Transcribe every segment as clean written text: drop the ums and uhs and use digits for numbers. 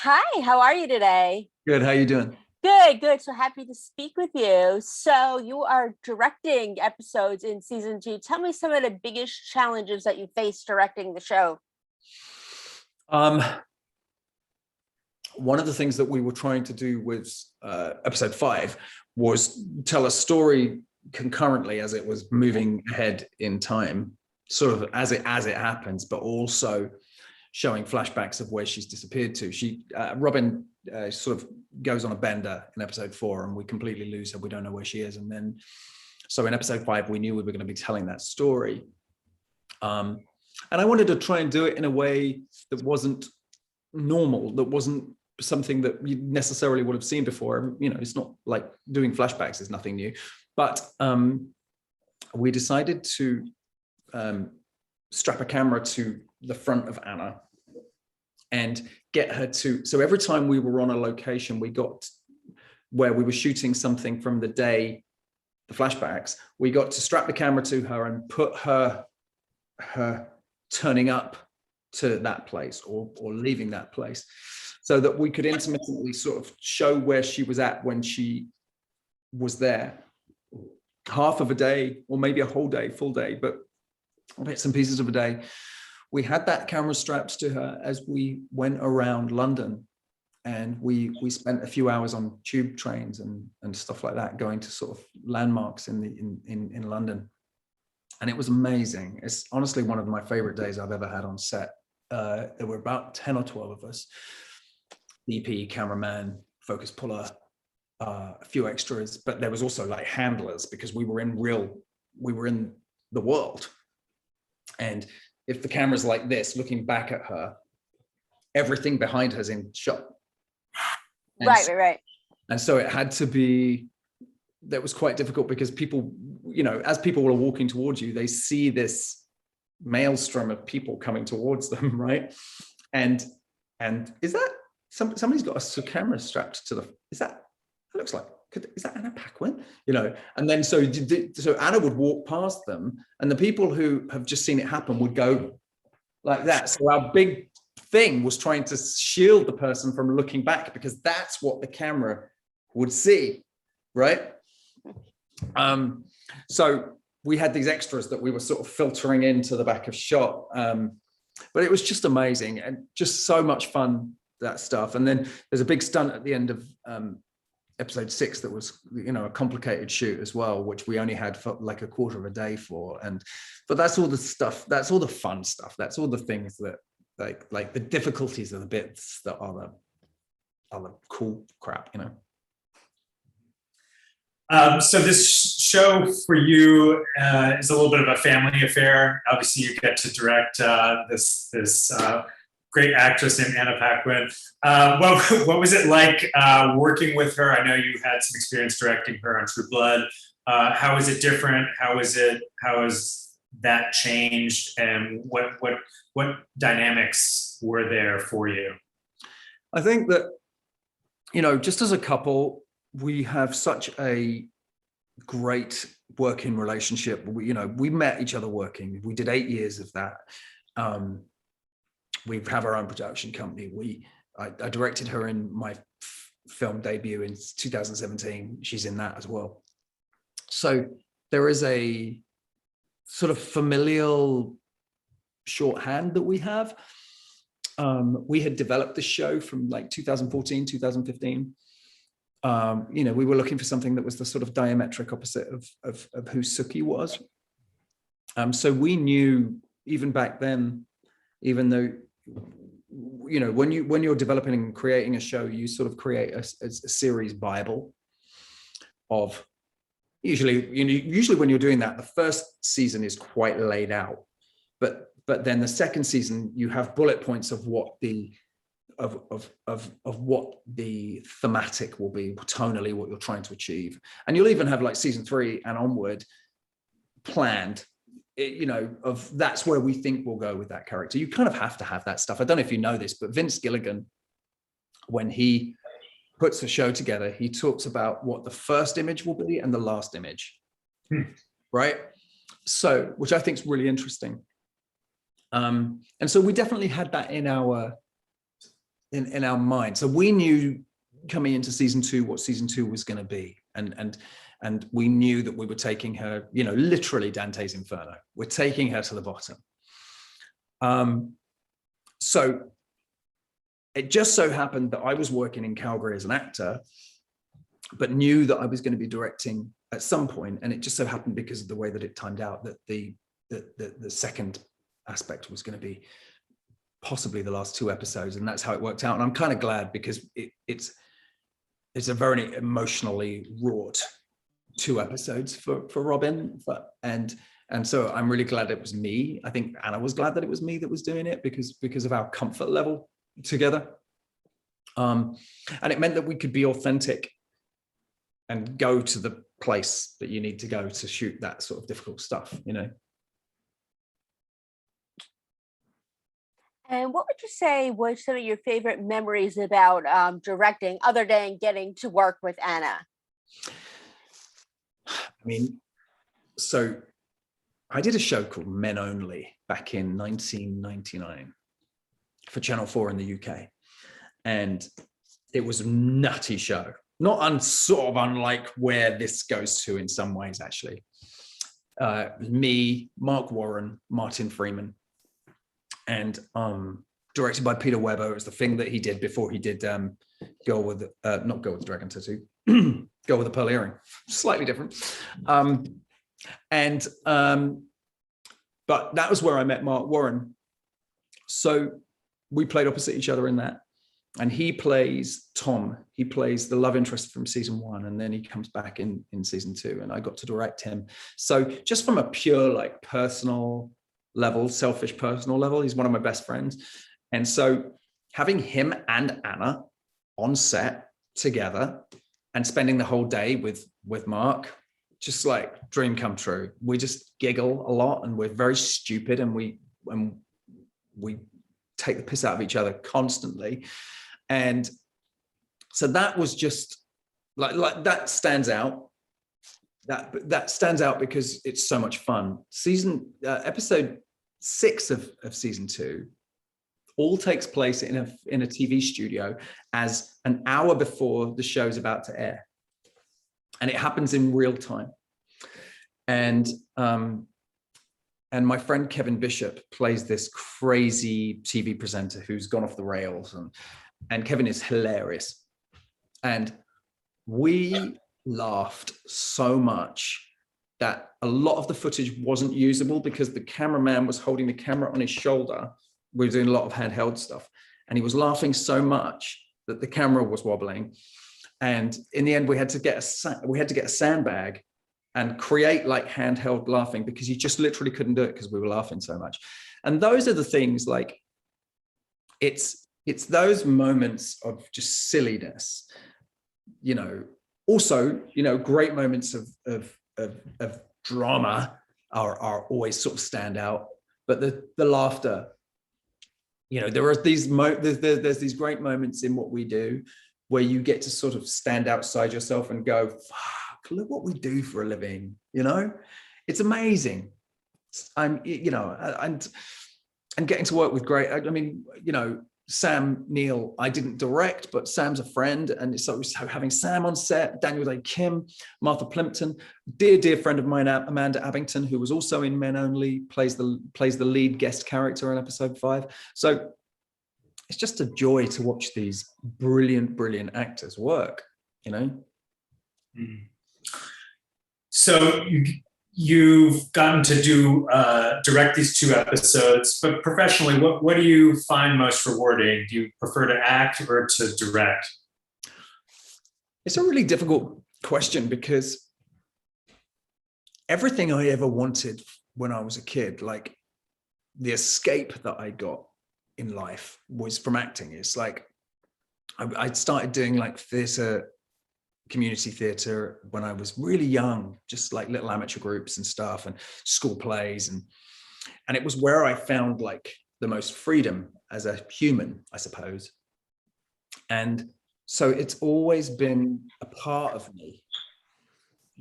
Hi, how are you today? Good. How you doing? Good, good. So happy to speak with you. So you are directing episodes in season two. Tell me some of the biggest challenges that you faced directing the show. Um, One of the things that we were trying to do with episode 5 was tell a story concurrently as it was moving ahead in time, sort of as it happens, but also showing flashbacks of where she's disappeared to. Robin sort of goes on a bender in episode 4, and we completely lose her. We don't know where she is, and then so in episode 5 we knew we were going to be telling that story, and I wanted to try and do it in a way that wasn't normal, that wasn't something that you necessarily would have seen before. It's not like doing flashbacks is nothing new, but we decided to strap a camera to the front of Anna and get her to, so every time we were on a location, we got where we were shooting something from the day, the flashbacks, we got to strap the camera to her and put her turning up to that place or leaving that place, so that we could intermittently sort of show where she was at when she was there, half of a day or maybe a whole day, full day, but bits and pieces of a day. We had that camera strapped to her as we went around London, and we spent a few hours on tube trains and stuff like that, going to sort of landmarks in London. And it was amazing. It's honestly one of my favorite days I've ever had on set. There were about 10 or 12 of us, DP, cameraman, focus puller, a few extras, but there was also like handlers, because we were in the world. And if the camera's like this, looking back at her, everything behind her's in shot. Right. And so it had to be, that was quite difficult, because people, as people were walking towards you, they see this maelstrom of people coming towards them, right? And is that, somebody's got a camera strapped to it looks like, is that Anna Paquin? And then so Anna would walk past them, and the people who have just seen it happen would go like that. So our big thing was trying to shield the person from looking back, because that's what the camera would see, right? So we had these extras that we were sort of filtering into the back of shot, but it was just amazing and just so much fun, that stuff. And then there's a big stunt at the end of episode 6 that was a complicated shoot as well, which we only had for like a quarter of a day for. But that's all the stuff, that's all the fun stuff, that's all the things that like the difficulties are the bits that are the cool crap. So this show for you is a little bit of a family affair. Obviously, you get to direct this great actress named Anna Paquin. What was it like working with her? I know you had some experience directing her on True Blood. How is it different? How has that changed? And what dynamics were there for you? I think that, just as a couple, we have such a great working relationship. We met each other working. We did 8 years of that. We have our own production company. I directed her in my film debut in 2017. She's in that as well. So there is a sort of familial shorthand that we have. We had developed the show from like 2014, 2015. We were looking for something that was the sort of diametric opposite of who Suki was. So we knew even back then, even though, when you're developing and creating a show, you sort of create a series Bible of, usually when you're doing that, the first season is quite laid out, but then the second season you have bullet points of what the what the thematic will be, tonally what you're trying to achieve, and you'll even have like season 3 and onward planned, of that's where we think we'll go with that character. You kind of have to have that stuff. I don't know if you know this, but Vince Gilligan, when he puts a show together, he talks about what the first image will be and the last image, right? So, which I think is really interesting. And so we definitely had that in our in our mind. So we knew coming into season 2 what season 2 was going to be, and we knew that we were taking her, you know, literally Dante's Inferno. We're taking her to the bottom. So it just so happened that I was working in Calgary as an actor, but knew that I was going to be directing at some point, and it just so happened, because of the way that it timed out, that the second aspect was going to be possibly the last 2 episodes, and that's how it worked out. And I'm kind of glad, because it's a very emotionally wrought 2 episodes for Robin, and so I'm really glad it was me. I think Anna was glad that it was me that was doing it, because of our comfort level together, and it meant that we could be authentic and go to the place that you need to go to shoot that sort of difficult stuff, you know. And what would you say were some of your favorite memories about directing, other than getting to work with Anna? I mean, so I did a show called Men Only back in 1999 for Channel 4 in the UK. And it was a nutty show. Not sort of unlike where this goes to in some ways, actually. Me, Mark Warren, Martin Freeman, and directed by Peter Weber. It was the thing that he did before he did not Girl with the Dragon Tattoo, Girl with the Pearl Earring. Slightly different. But that was where I met Mark Warren. So we played opposite each other in that. And he plays Tom. He plays the love interest from season 1, and then he comes back in season 2, and I got to direct him. So just from a pure, like, personal level, selfish personal level, he's one of my best friends. And so having him and Anna on set together and spending the whole day with Mark, just like dream come true. We just giggle a lot, and we're very stupid, and we take the piss out of each other constantly. And so that was just like that stands out. That stands out because it's so much fun. Episode 6 of season 2 all takes place in a TV studio as an hour before the show's about to air, and it happens in real time. And my friend Kevin Bishop plays this crazy TV presenter who's gone off the rails, and Kevin is hilarious. And we laughed so much that a lot of the footage wasn't usable because the cameraman was holding the camera on his shoulder. We were doing a lot of handheld stuff, and he was laughing so much that the camera was wobbling. And in the end, we had to get a sandbag and create like handheld laughing, because you just literally couldn't do it because we were laughing so much. And those are the things, like, it's those moments of just silliness, you know. Also, you know, great moments of drama are always sort of stand out, but the laughter, you know, there's these great moments in what we do where you get to sort of stand outside yourself and go, fuck, look what we do for a living, you know. It's amazing. And getting to work with great, I mean, you know, Sam Neill, I didn't direct, but Sam's a friend, and so having Sam on set, Daniel Day Kim, Martha Plimpton, dear friend of mine, Amanda Abington, who was also in Men Only, plays the lead guest character in episode 5. So it's just a joy to watch these brilliant actors work, you know. So you've gotten to direct these 2 episodes, but professionally, what do you find most rewarding? Do you prefer to act or to direct? It's a really difficult question, because everything I ever wanted when I was a kid, like the escape that I got in life, was from acting. It's like I started doing like community theatre when I was really young, just like little amateur groups and stuff, and school plays, and it was where I found like the most freedom as a human, I suppose. And so it's always been a part of me,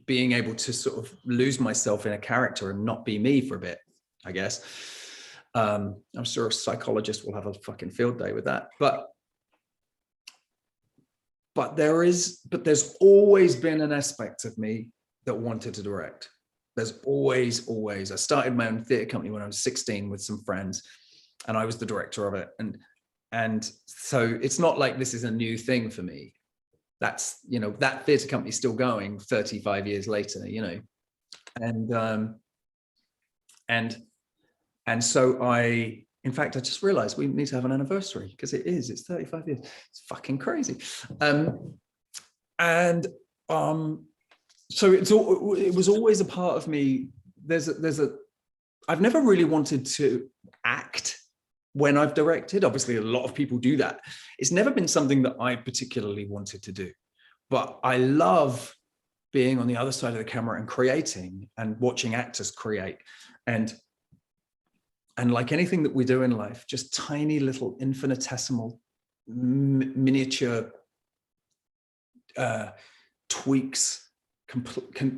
being able to sort of lose myself in a character and not be me for a bit, I guess. I'm sure a psychologist will have a fucking field day with that, but but there's always been an aspect of me that wanted to direct. There's always. I started my own theatre company when I was 16 with some friends, and I was the director of it. And so it's not like this is a new thing for me. That's, you know, that theatre company is still going 35 years later, you know. And so in fact, I just realized we need to have an anniversary, because it's 35 years. It's fucking crazy. So it was always a part of me. I've never really wanted to act when I've directed. Obviously, a lot of people do that. It's never been something that I particularly wanted to do, but I love being on the other side of the camera and creating and watching actors create. And like anything that we do in life, just tiny little infinitesimal miniature tweaks,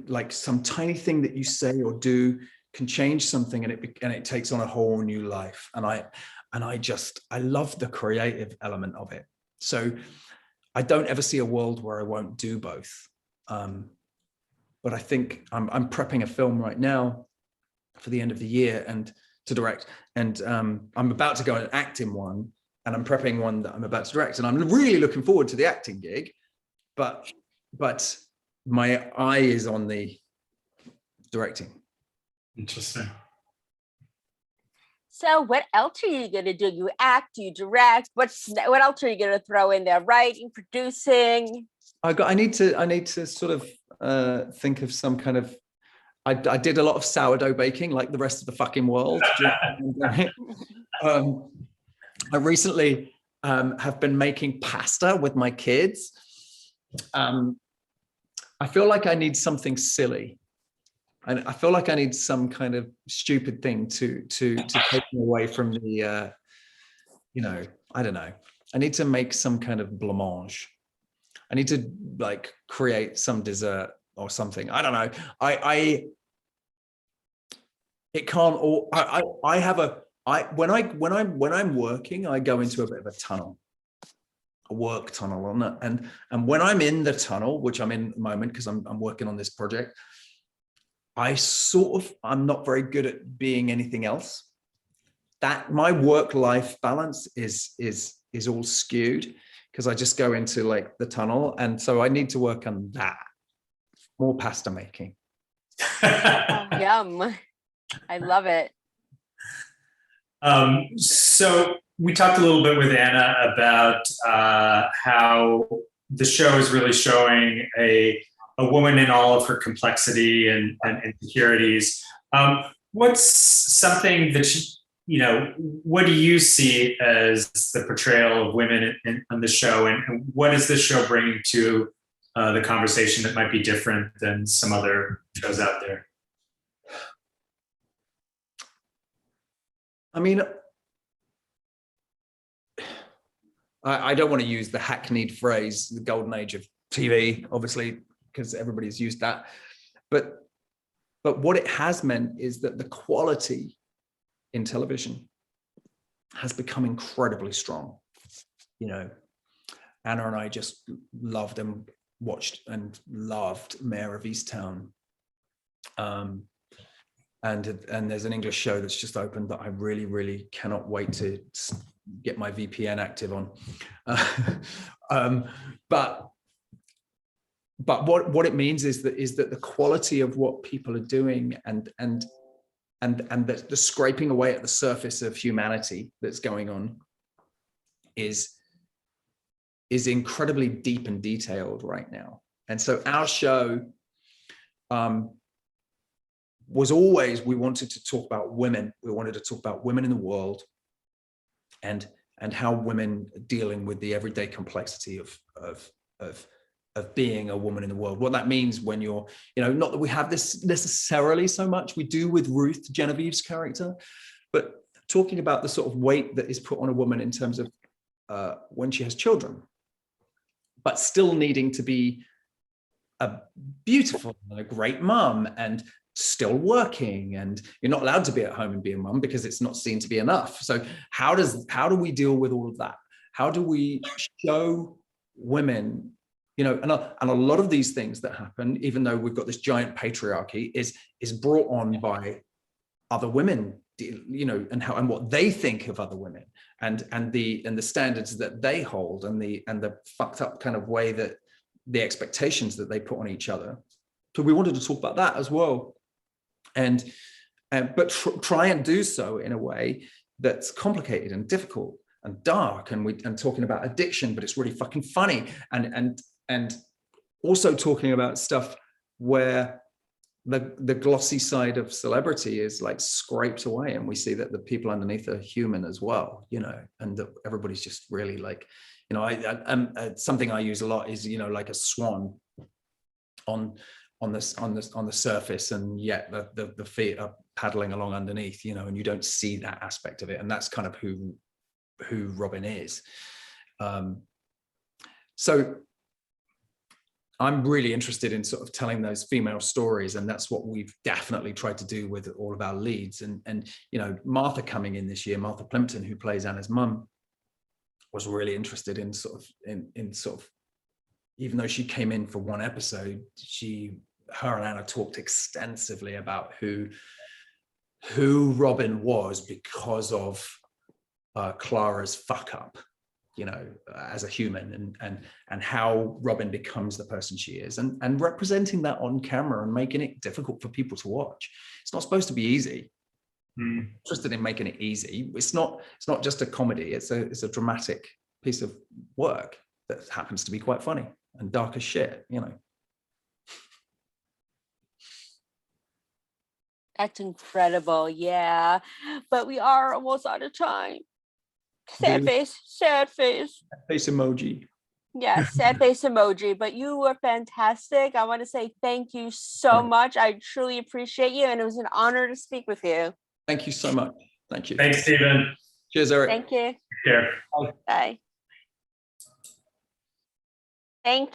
like some tiny thing that you say or do can change something, and it takes on a whole new life. And I love the creative element of it. So I don't ever see a world where I won't do both. But I think I'm prepping a film right now for the end of the year and to direct. And I'm about to go and act in one, and I'm prepping one that I'm about to direct. And I'm really looking forward to the acting gig, but my eye is on the directing. Interesting. So what else are you going to do? You act, you direct. What else are you going to throw in there? Writing, producing? I need to sort of think of some kind of. I did a lot of sourdough baking, like the rest of the fucking world. I recently have been making pasta with my kids. I feel like I need something silly. And I feel like I need some kind of stupid thing to take me away from the, you know, I don't know. I need to make some kind of blancmange. I need to like create some dessert or something. I don't know. When I'm working, I go into a bit of a tunnel, a work tunnel, and when I'm in the tunnel, which I'm in at the moment because I'm working on this project, I'm not very good at being anything else. That my work-life balance is all skewed because I just go into like the tunnel, and so I need to work on that. More pasta making. Oh, yum. I love it. So we talked a little bit with Anna about how the show is really showing a woman in all of her complexity and insecurities. What's something that what do you see as the portrayal of women on the show, and what is this show bringing to the conversation that might be different than some other shows out there? I mean, I don't want to use the hackneyed phrase, the golden age of TV, obviously, because everybody's used that. But what it has meant is that the quality in television has become incredibly strong. You know, Anna and I just loved and watched and loved Mayor of Easttown. And there's an English show that's just opened that I really, really cannot wait to get my VPN active on. But what it means is that the quality of what people are doing and the scraping away at the surface of humanity that's going on is incredibly deep and detailed right now. And so our show was always, we wanted to talk about women. We wanted to talk about women in the world and how women are dealing with the everyday complexity of being a woman in the world. What that means when you're, not that we have this necessarily so much, we do with Ruth, Genevieve's character, but talking about the sort of weight that is put on a woman in terms of when she has children, but still needing to be a beautiful and a great mom and still working, and you're not allowed to be at home and be a mum because it's not seen to be enough. So how do we deal with all of that? How do we show women you know, and a lot of these things that happen, even though we've got this giant patriarchy, is brought on by other women, you know, and what they think of other women, and the standards that they hold, and the fucked up kind of way that the expectations that they put on each other. So we wanted to talk about that as well, but try and do so in a way that's complicated and difficult and dark, and talking about addiction, but it's really fucking funny, and also talking about stuff where the glossy side of celebrity is like scraped away, and we see that the people underneath are human as well, you know, and that everybody's just really like, you know, something I use a lot is, you know, like a swan on the surface, and yet the feet are paddling along underneath, you know, and you don't see that aspect of it, and that's kind of who Robin is. So I'm really interested in sort of telling those female stories, and that's what we've definitely tried to do with all of our leads. And you know, Martha coming in this year, Martha Plimpton, who plays Anna's mum, was really interested in sort of, even though she came in for one episode, her and Anna talked extensively about who Robin was because of Clara's fuck up, you know, as a human, and how Robin becomes the person she is, and representing that on camera and making it difficult for people to watch. It's not supposed to be easy. Interested in making it easy. It's not just a comedy. It's a dramatic piece of work that happens to be quite funny and dark as shit, you know. That's incredible. Yeah. But we are almost out of time. Sad face emoji. Yes, sad face emoji. But you were fantastic. I want to say thank you so much. I truly appreciate you, and it was an honor to speak with you. Thank you so much. Thank you. Thanks, Stephen. Cheers, Eric. Thank you. Take care. Bye. Thank